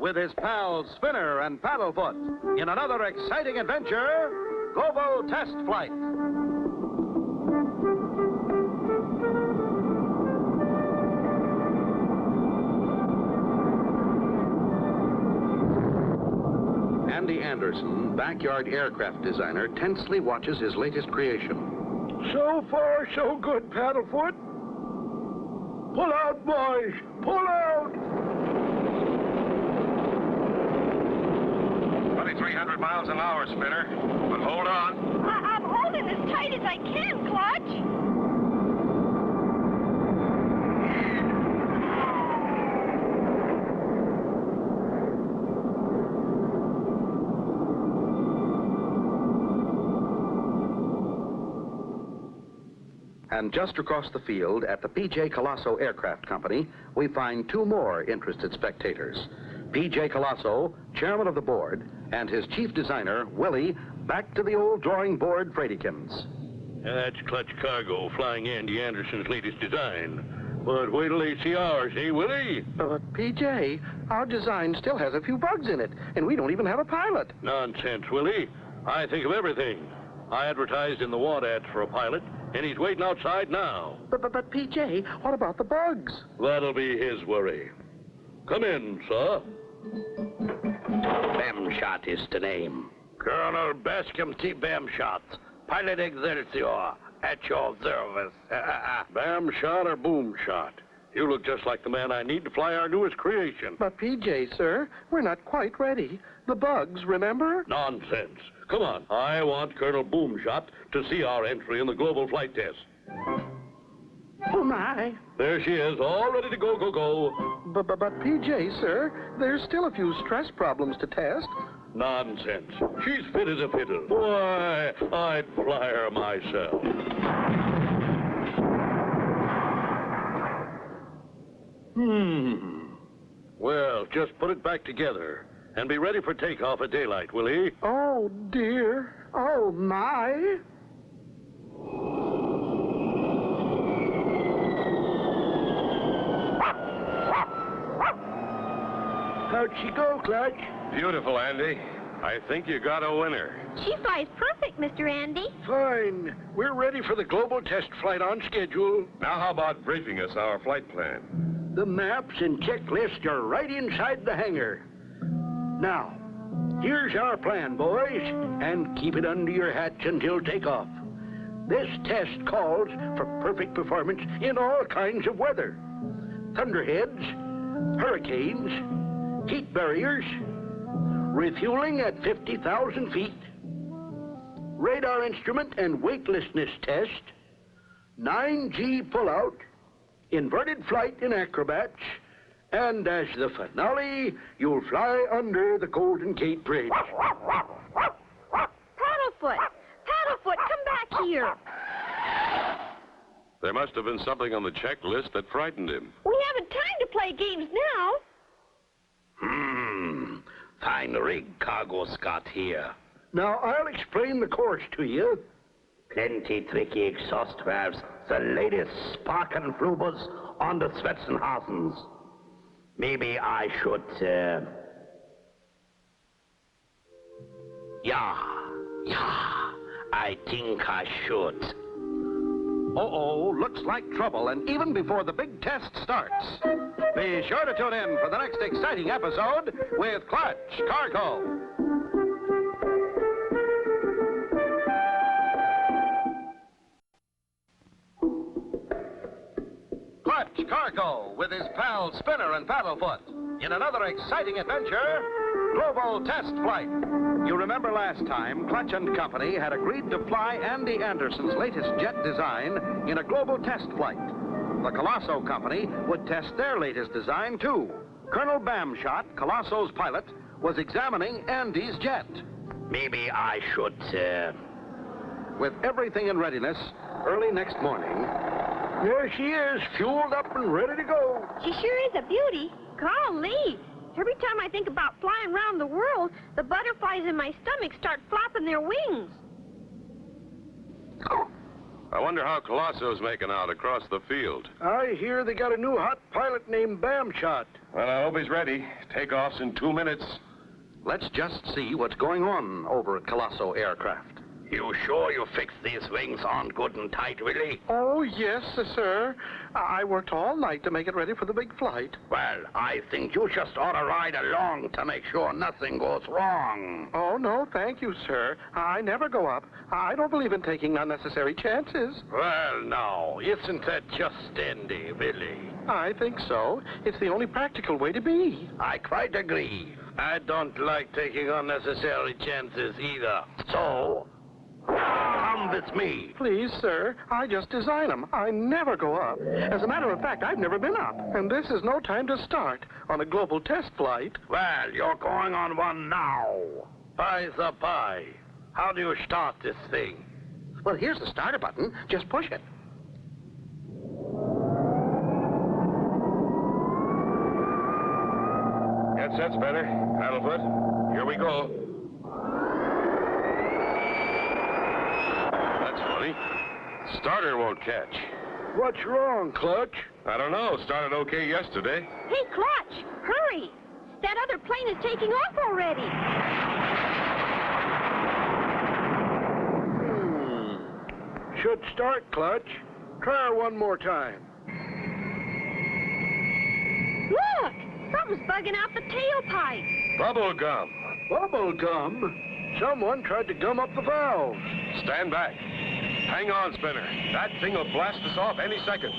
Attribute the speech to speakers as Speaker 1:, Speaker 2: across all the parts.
Speaker 1: with his pals Spinner and Paddlefoot in another exciting adventure, Global Test Flight. Andy Anderson, backyard aircraft designer, tensely watches his latest creation.
Speaker 2: So far, so good, Paddlefoot. Pull out, boys. Pull out.
Speaker 3: 2,300 miles an hour, Spinner. But hold on.
Speaker 4: I'm holding as tight as I can, Clutch.
Speaker 1: And just across the field at the P.J. Colosso Aircraft Company, we find two more interested spectators. P.J. Colosso, chairman of the board, and his chief designer, Willie, back to the old drawing board Fredykins.
Speaker 2: That's Clutch Cargo flying Andy Anderson's latest design. But wait till they see ours, eh, Willie?
Speaker 1: But, P.J., our design still has a few bugs in it, and we don't even have a pilot.
Speaker 2: Nonsense, Willie. I think of everything. I advertised in the want ads for a pilot, and he's waiting outside now.
Speaker 1: But P.J., what about the bugs?
Speaker 2: That'll be his worry. Come in, sir.
Speaker 5: Bamshot is the name.
Speaker 2: Colonel Bascom T. Bamshot, Pilot Excelsior, at your service. Bamshot or Boomshot? You look just like the man I need to fly our newest creation.
Speaker 1: But, P.J., sir, we're not quite ready. The bugs, remember?
Speaker 2: Nonsense. Come on. I want Colonel Boomshot to see our entry in the global flight test.
Speaker 1: Oh, my.
Speaker 2: There she is, all ready to go.
Speaker 1: But P.J., sir, there's still a few stress problems to test.
Speaker 2: Nonsense. She's fit as a fiddle. Why, I'd fly her myself. Well, just put it back together and be ready for takeoff at daylight, will he?
Speaker 1: Oh, dear. Oh, my.
Speaker 2: How'd she go, Clutch?
Speaker 3: Beautiful, Andy. I think you got a winner.
Speaker 4: She flies perfect, Mr. Andy.
Speaker 2: Fine. We're ready for the global test flight on schedule.
Speaker 3: Now how about briefing us our flight plan?
Speaker 2: The maps and checklists are right inside the hangar. Now, here's our plan, boys, and keep it under your hats until takeoff. This test calls for perfect performance in all kinds of weather. Thunderheads, hurricanes, heat barriers, refueling at 50,000 feet, radar instrument and weightlessness test, 9G pullout, inverted flight in acrobats, and as the finale, you'll fly under the Golden Gate Bridge.
Speaker 4: Paddlefoot! Paddlefoot, come back here!
Speaker 3: There must have been something on the checklist that frightened him.
Speaker 4: We haven't time to play games now.
Speaker 5: Fine rig cargo Scott here.
Speaker 2: Now, I'll explain the course to you.
Speaker 5: Plenty tricky exhaust valves. The latest spark and flubers on the Swetzenhausens. Maybe I should, Yeah, I think I should.
Speaker 1: Uh-oh, looks like trouble, and even before the big test starts. Be sure to tune in for the next exciting episode with Clutch Cargo. Clutch Cargo with his pals Spinner and Paddlefoot in another exciting adventure, Global Test Flight. You remember last time, Clutch and Company had agreed to fly Andy Anderson's latest jet design in a global test flight. The Colosso Company would test their latest design, too. Colonel Bamshot, Colosso's pilot, was examining Andy's jet.
Speaker 5: Maybe I should,
Speaker 1: With everything in readiness, early next morning...
Speaker 2: There she is, fueled up and ready to go.
Speaker 4: She sure is a beauty. Golly. Every time I think about flying around the world, the butterflies in my stomach start flapping their wings.
Speaker 3: I wonder how Colosso's making out across the field.
Speaker 2: I hear they got a new hot pilot named Bamshot.
Speaker 3: Well, I hope he's ready. Takeoff's in 2 minutes.
Speaker 1: Let's just see what's going on over at Colosso Aircraft.
Speaker 5: You sure you fixed these wings on good and tight, Willie?
Speaker 6: Oh, yes, sir. I worked all night to make it ready for the big flight.
Speaker 5: Well, I think you just ought to ride along to make sure nothing goes wrong.
Speaker 6: Oh, no, thank you, sir. I never go up. I don't believe in taking unnecessary chances.
Speaker 5: Well, now, isn't that just dandy, Willie?
Speaker 6: I think so. It's the only practical way to be.
Speaker 5: I quite agree. I don't like taking unnecessary chances either. So, come with me.
Speaker 6: Please, sir. I just design them. I never go up. As a matter of fact, I've never been up. And this is no time to start on a global test flight.
Speaker 5: Well, you're going on one now. By the by, how do you start this thing?
Speaker 1: Well, here's the starter button. Just push it.
Speaker 3: Get set, Spinner. Paddlefoot. Here we go. That's funny. Starter won't catch.
Speaker 2: What's wrong, Clutch?
Speaker 3: I don't know. Started okay yesterday.
Speaker 4: Hey, Clutch, hurry. That other plane is taking off already.
Speaker 2: Should start, Clutch. Try her one more time.
Speaker 4: Look, something's bugging out the tailpipe.
Speaker 3: Bubble gum.
Speaker 2: Bubble gum? Someone tried to gum up the valves.
Speaker 3: Stand back. Hang on, Spinner. That thing will blast us off any second.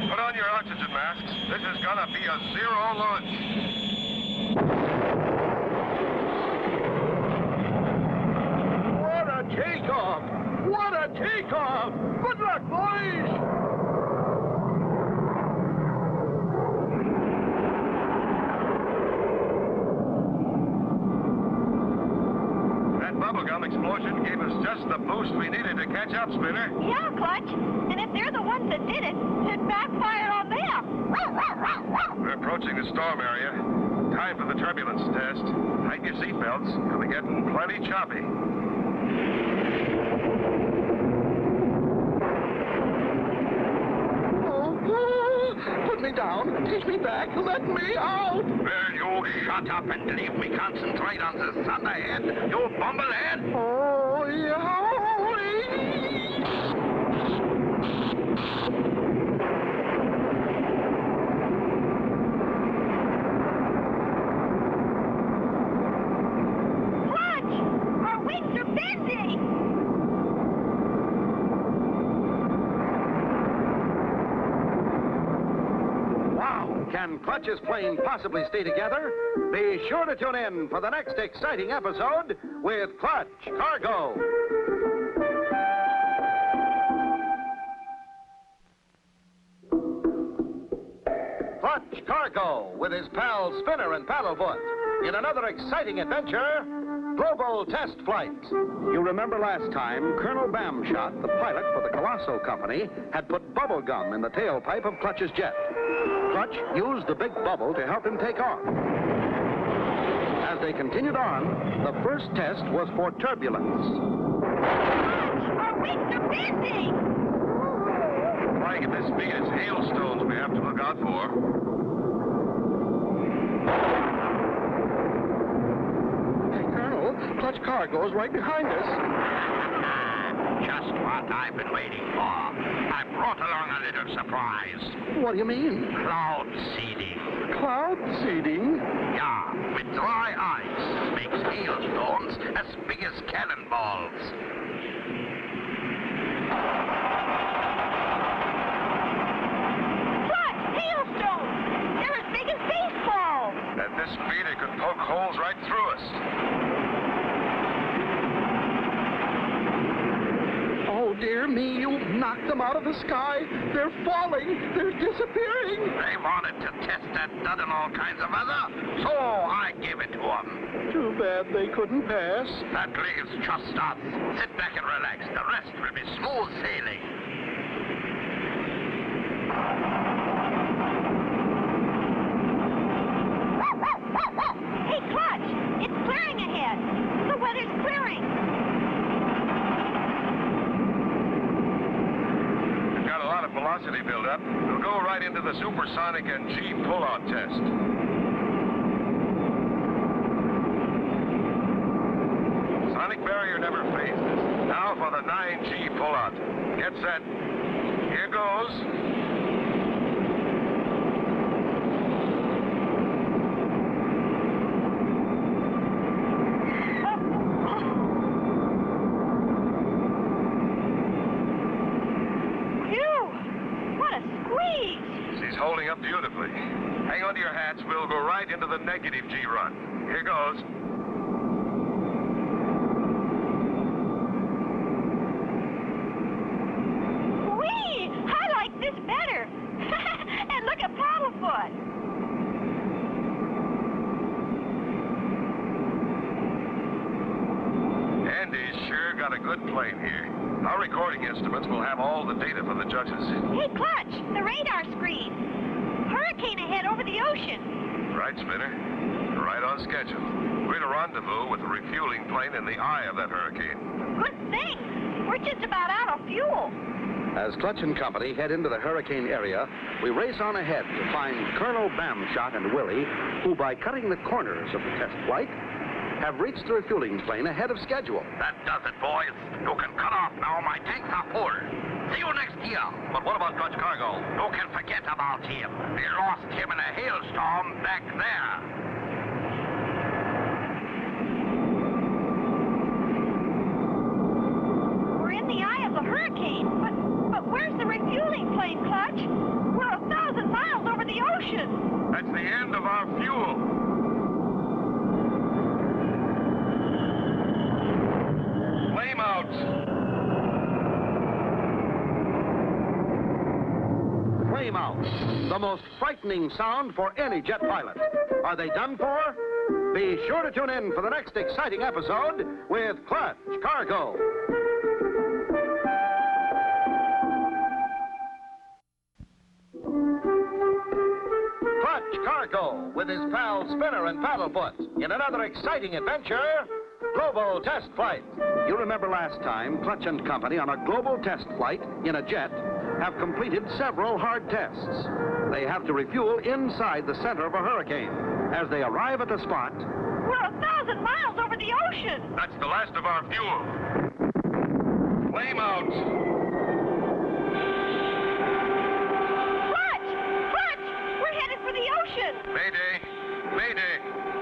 Speaker 3: Put on your oxygen masks. This is gonna be a zero launch.
Speaker 2: What a takeoff! What a takeoff! Good luck, boys!
Speaker 3: Bubblegum explosion gave us just the boost we needed to catch up, Spinner.
Speaker 4: Yeah, Clutch. And if they're the ones that did it, it backfired on them.
Speaker 3: We're approaching the storm area. Time for the turbulence test. Tighten your seatbelts. You'll be getting plenty choppy.
Speaker 6: Put me down. Take me back. Let me out.
Speaker 5: Will you shut up and leave me concentrate on the sun ahead, you bumblehead?
Speaker 6: Oh, yeah.
Speaker 4: Clutch, our wings are bending.
Speaker 1: Can Clutch's plane possibly stay together? Be sure to tune in for the next exciting episode with Clutch Cargo. Clutch Cargo with his pals Spinner and Paddlefoot in another exciting adventure, Global Test Flight. You remember last time, Colonel Bamshot, the pilot for the Colosso Company, had put bubble gum in the tailpipe of Clutch's jet. Clutch used the big bubble to help him take off. As they continued on, the first test was for turbulence.
Speaker 4: Clutch, our wings are bending.
Speaker 3: Flying at this speed, it's hailstones we have to look out for.
Speaker 6: Hey, Colonel, Clutch Cargo's right behind us.
Speaker 5: Just what I've been waiting for. I brought along a little surprise.
Speaker 6: What do you mean?
Speaker 5: Cloud seeding.
Speaker 6: Cloud seeding?
Speaker 5: Yeah, with dry ice makes hailstones as big as cannonballs.
Speaker 4: Clutch, hailstones. They're as big as baseballs.
Speaker 3: At this speed, it could poke holes right through us.
Speaker 6: Oh, dear me, you've knocked them out of the sky. They're falling. They're disappearing.
Speaker 5: They wanted to test that dud and all kinds of weather, so I gave it to them.
Speaker 6: Too bad they couldn't pass.
Speaker 5: That leaves just us. Sit back and relax. The rest will be smooth sailing.
Speaker 4: Hey, Clutch, it's clearing ahead. The weather's clearing.
Speaker 3: velocity buildup, we'll go right into the supersonic and G pull-out test. Sonic barrier never phases. Now for the 9G pull-out. Get set. Here goes. Holding up beautifully. Hang on to your hats. We'll go right into the negative G run. Here goes.
Speaker 4: Whee! I like this better. And look at Paddlefoot.
Speaker 3: Andy's sure got a good plane here. Our recording instruments will have all the data for the judges.
Speaker 4: Hey, Clutch, the radar screen. Hurricane ahead over the ocean.
Speaker 3: Right, Spinner. Right on schedule. We're to rendezvous with the refueling plane in the eye of that hurricane.
Speaker 4: Good thing. We're just about out of fuel.
Speaker 1: As Clutch and company head into the hurricane area, we race on ahead to find Colonel Bamshot and Willie, who, by cutting the corners of the test flight, have reached the refueling plane ahead of schedule.
Speaker 5: That does it, boys. You can cut off now. My tanks are full. See you next year.
Speaker 1: But what about Clutch Cargo?
Speaker 5: You can forget about him. We lost him in a hailstorm back there.
Speaker 4: We're in the eye of the hurricane. But where's the refueling plane, Clutch? We're 1,000 miles over the ocean.
Speaker 3: That's the end of our fuel. Flame out.
Speaker 1: Flame out. The most frightening sound for any jet pilot. Are they done for? Be sure to tune in for the next exciting episode with Clutch Cargo. Clutch Cargo with his pals Spinner and Paddlefoot in another exciting adventure, Global Test Flight. You remember last time, Clutch and company on a global test flight in a jet have completed several hard tests. They have to refuel inside the center of a hurricane. As they arrive at the spot,
Speaker 4: we're 1,000 miles over the ocean.
Speaker 3: That's the last of our fuel. Flame out.
Speaker 4: Clutch! We're headed for the ocean.
Speaker 3: Mayday.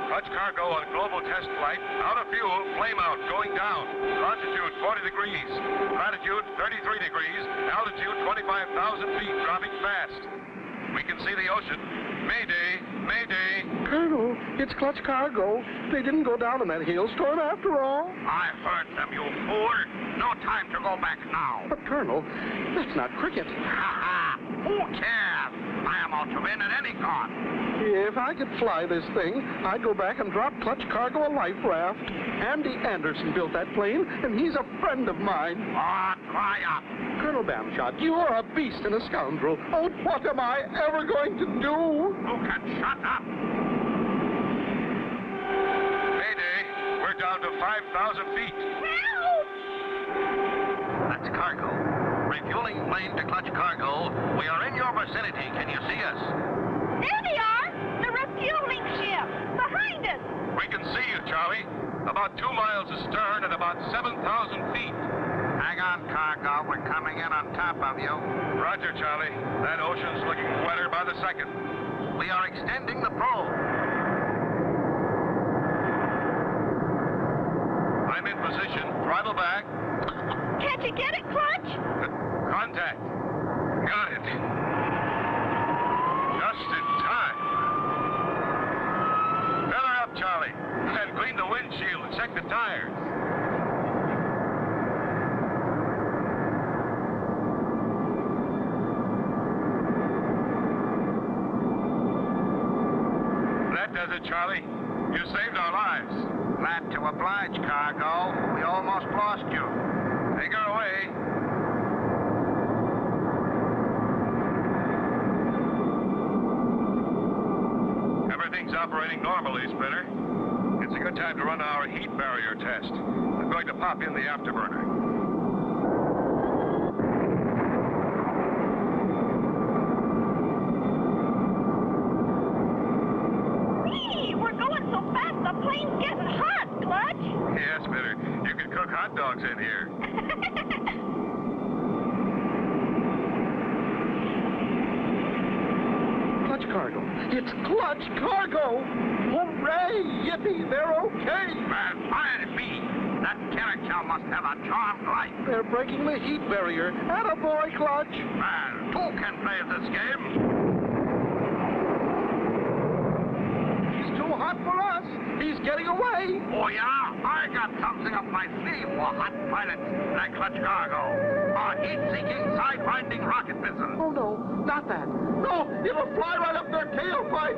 Speaker 3: Clutch Cargo on global test flight. Out of fuel, flame out, going down. Longitude 40 degrees. Latitude 33 degrees. Altitude 25,000 feet, dropping fast. We can see the ocean. Mayday.
Speaker 6: Colonel, it's Clutch Cargo. They didn't go down in that hailstorm after all.
Speaker 5: I heard them, you fool. No time to go back now.
Speaker 6: But, Colonel, that's not cricket.
Speaker 5: Ha! Who cares? I am out to win at any cost.
Speaker 6: If I could fly this thing, I'd go back and drop Clutch Cargo a life raft. Andy Anderson built that plane, and he's a friend of mine.
Speaker 5: Oh, dry up.
Speaker 6: Colonel Bamshot, you are a beast and a scoundrel. Oh, what am I ever going to do?
Speaker 5: You can shut up.
Speaker 3: Mayday. We're down to 5,000 feet.
Speaker 4: Help!
Speaker 1: that's Cargo. Refueling plane to Clutch Cargo. We are in your vicinity. Can you see us?
Speaker 4: There they are! The refueling ship! Behind us!
Speaker 3: We can see you, Charlie. About 2 miles astern at about 7,000 feet.
Speaker 5: Hang on, Cargo. We're coming in on top of you.
Speaker 3: Roger, Charlie. That ocean's looking wetter by the second.
Speaker 1: We are extending the probe.
Speaker 3: I'm in position. Throttle back.
Speaker 4: Can't you get it, Clutch?
Speaker 3: Contact. Got it. Just in time. Feather up, Charlie. And clean the windshield and check the tires. That does it, Charlie. You saved our lives.
Speaker 5: Glad to oblige, Cargo. We almost lost you.
Speaker 3: Take her away. Everything's operating normally, Spinner. It's a good time to run our heat barrier test. I'm going to pop in the afterburner. dogs in here.
Speaker 6: Clutch Cargo. It's Clutch Cargo! Hooray! Yippee! They're okay!
Speaker 5: Well, fire me. That character must have a charmed life.
Speaker 6: They're breaking the heat barrier. Attaboy, Clutch!
Speaker 5: Well, two can play this game.
Speaker 6: He's too hot for us. He's getting away.
Speaker 5: Oh, yeah? I got something up my sleeve for hot pilots like Clutch Cargo. A heat-seeking, side-winding rocket missile.
Speaker 6: Oh, no, not that. No, it'll fly right up their tailpipe.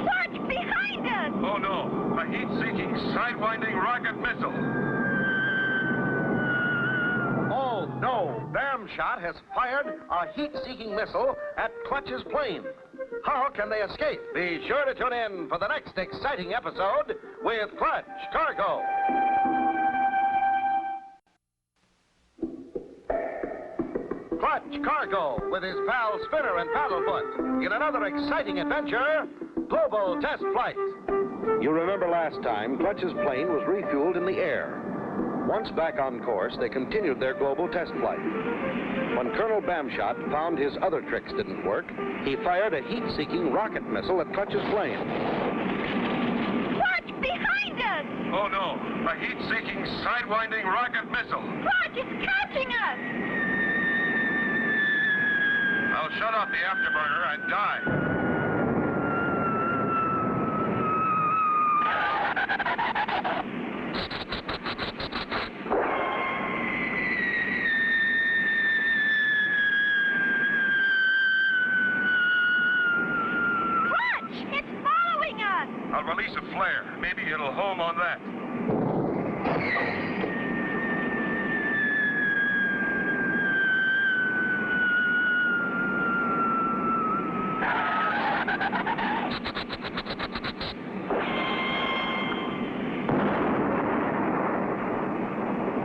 Speaker 4: Clutch, behind us!
Speaker 3: Oh, no. A heat-seeking, side-winding rocket missile.
Speaker 1: Oh, no. Bamshot has fired a heat-seeking missile at Clutch's plane. How can they escape? Be sure to tune in for the next exciting episode with Clutch Cargo. Clutch Cargo with his pal Spinner and Paddlefoot in another exciting adventure, Global Test Flight. You remember last time, Clutch's plane was refueled in the air. Once back on course, they continued their global test flight. When Colonel Bamshot found his other tricks didn't work, he fired a heat-seeking rocket missile at Clutch's plane.
Speaker 4: Clutch, behind us!
Speaker 3: Oh, no. A heat-seeking, side-winding rocket missile.
Speaker 4: Clutch, it's catching us!
Speaker 3: I'll shut off the afterburner and die.
Speaker 4: Clutch, it's following us!
Speaker 3: I'll release a flare. Maybe it'll home on that.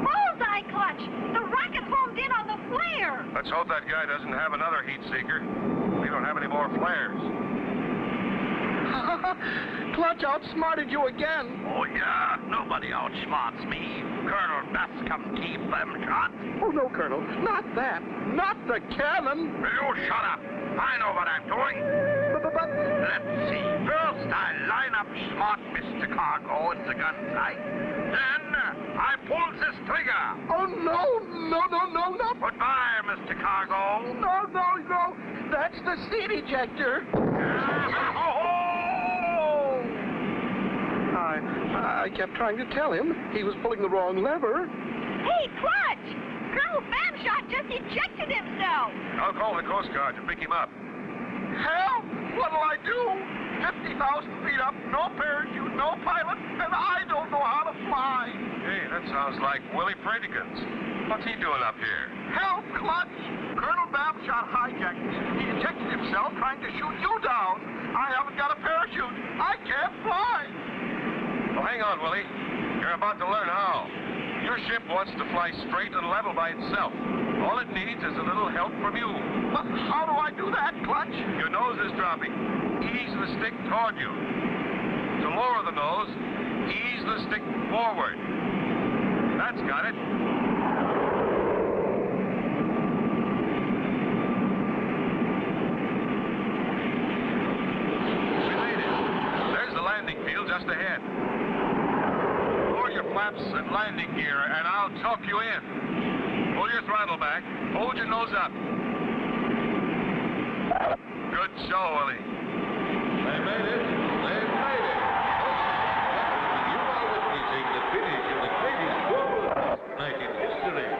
Speaker 4: Bullseye, Clutch! The rocket homed in on the flare!
Speaker 3: Let's hope that guy doesn't have another heat seeker. We don't have any more flares.
Speaker 6: Clutch outsmarted you again.
Speaker 5: Oh, yeah? Nobody outsmarts me. Colonel Bascom T. Bamshot.
Speaker 6: Oh, no, Colonel, not that. Not the cannon.
Speaker 5: Will you shut up? I know what I'm doing.
Speaker 6: But
Speaker 5: Let's see. First, I line up smart Mr. Cargo in the gun sight. Then, I pull this trigger.
Speaker 6: oh, no, not.
Speaker 5: Goodbye, Mr. Cargo.
Speaker 6: No. That's the seat ejector. I kept trying to tell him he was pulling the wrong lever.
Speaker 4: Hey, Clutch! Colonel Bamshot just ejected himself!
Speaker 3: I'll call the Coast Guard to pick him up.
Speaker 6: Help! What'll I do? 50,000 feet up, no parachute, no pilot, and I don't know how to fly.
Speaker 3: Hey, that sounds like Willie Predicans. What's he doing up here?
Speaker 6: Help, Clutch! Colonel Bamshot hijacked me. He ejected himself trying to shoot you down. I haven't got a parachute. I can't fly.
Speaker 3: Well, hang on, Willie. You're about to learn how. Your ship wants to fly straight and level by itself. All it needs is a little help from you.
Speaker 6: But how do I do that, Clutch?
Speaker 3: Your nose is dropping. Ease the stick toward you. To lower the nose, ease the stick forward. That's got it. We made it. There's the landing field just ahead. Lower your flaps and landing gear, and I'll talk you in. Pull your throttle back. Hold your nose up. Good show, Willie.
Speaker 7: They made it. They made it. You are witnessing the finish of the greatest global night in history.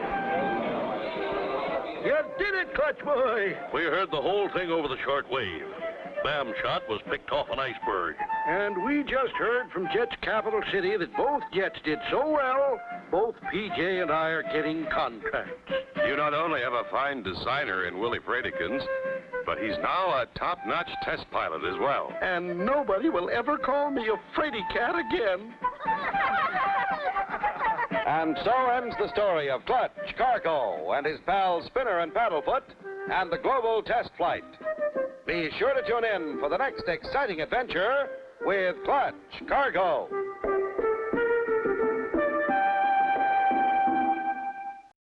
Speaker 2: You did it, Clutch boy.
Speaker 8: We heard the whole thing over the short wave. Bamshot was picked off an iceberg.
Speaker 2: And we just heard from Jet's capital city that both jets did so well, both PJ and I are getting contracts.
Speaker 3: You not only have a fine designer in Willie Predicans, but he's now a top-notch test pilot as well.
Speaker 6: And nobody will ever call me a fraidy cat again.
Speaker 1: And so ends the story of Clutch Cargo and his pals Spinner and Paddlefoot and the Global Test Flight. Be sure to tune in for the next exciting adventure with Clutch Cargo.